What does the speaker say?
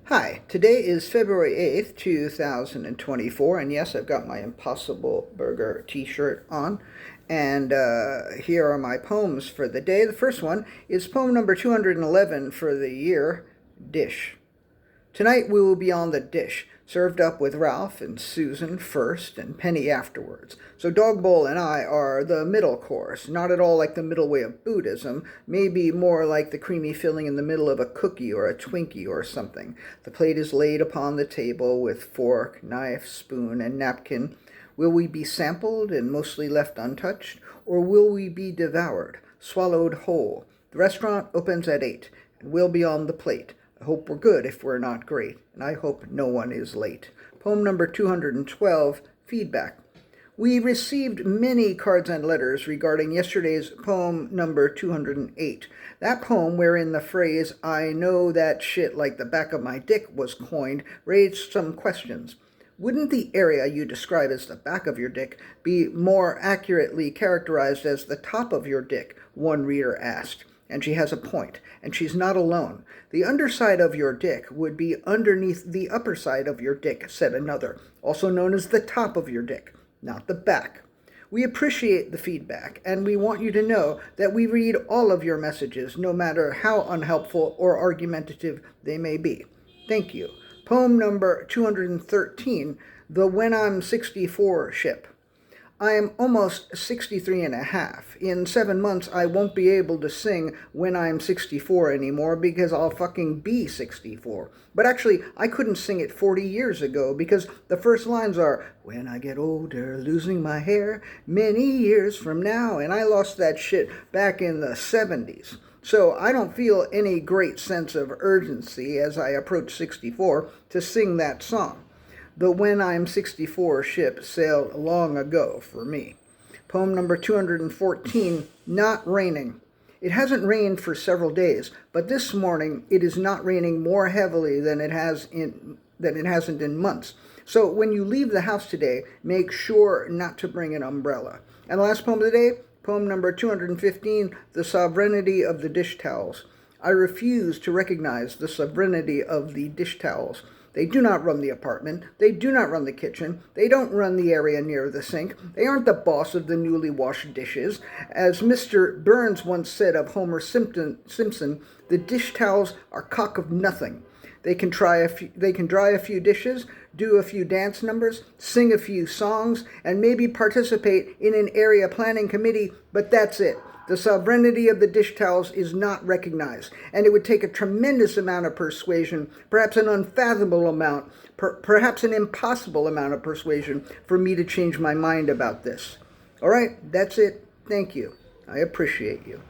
Hi, today is February 8th, 2024, and yes, I've got my Impossible Burger t-shirt on, and here are my poems for the day. The first one is poem number 211 for the year, Dish. Tonight we will be on the dish, served up with Ralph and Susan first and Penny afterwards. So Dogbowl and I are the middle course, not at all like the middle way of Buddhism, maybe more like the creamy filling in the middle of a cookie or a twinkie or something. The plate is laid upon the table with fork, knife, spoon, and napkin. Will we be sampled and mostly left untouched, or will we be devoured, swallowed whole? The restaurant opens at 8, and we'll be on the plate. I hope we're good if we're not great, and I hope no one is late. Poem number 212, Feedback. We received many cards and letters regarding yesterday's poem number 208. That poem wherein the phrase, "I know that shit like the back of my dick" was coined, raised some questions. Wouldn't the area you describe as the back of your dick be more accurately characterized as the top of your dick? One reader asked. And she has a point, and she's not alone. The underside of your dick would be underneath the upper side of your dick, said another, also known as the top of your dick, not the back. We appreciate the feedback, and we want you to know that we read all of your messages, no matter how unhelpful or argumentative they may be. Thank you. Poem number 213, The When I'm 64 Ship. I am almost 63 and a half. In 7 months, I won't be able to sing When I'm 64 anymore because I'll fucking be 64. But actually, I couldn't sing it 40 years ago because the first lines are, "When I get older, losing my hair, many years from now," and I lost that shit back in the 70s. So I don't feel any great sense of urgency as I approach 64 to sing that song. The When I'm 64 ship sailed long ago for me. Poem number 214, Not Raining. It hasn't rained for several days, but this morning it is not raining more heavily than it hasn't in months. So when you leave the house today, make sure not to bring an umbrella. And the last poem of the day, poem number 215, The Sovereignty of the Dish Towels. I refuse to recognize the sovereignty of the dish towels. They do not run the apartment. They do not run the kitchen. They don't run the area near the sink. They aren't the boss of the newly washed dishes. As Mr. Burns once said of Homer Simpson, the dish towels are cock of nothing. They can dry a few dishes, do a few dance numbers, sing a few songs, and maybe participate in an area planning committee, but that's it. The sovereignty of the dish towels is not recognized, and it would take a tremendous amount of persuasion, perhaps an unfathomable amount, perhaps an impossible amount of persuasion for me to change my mind about this. All right, that's it. Thank you. I appreciate you.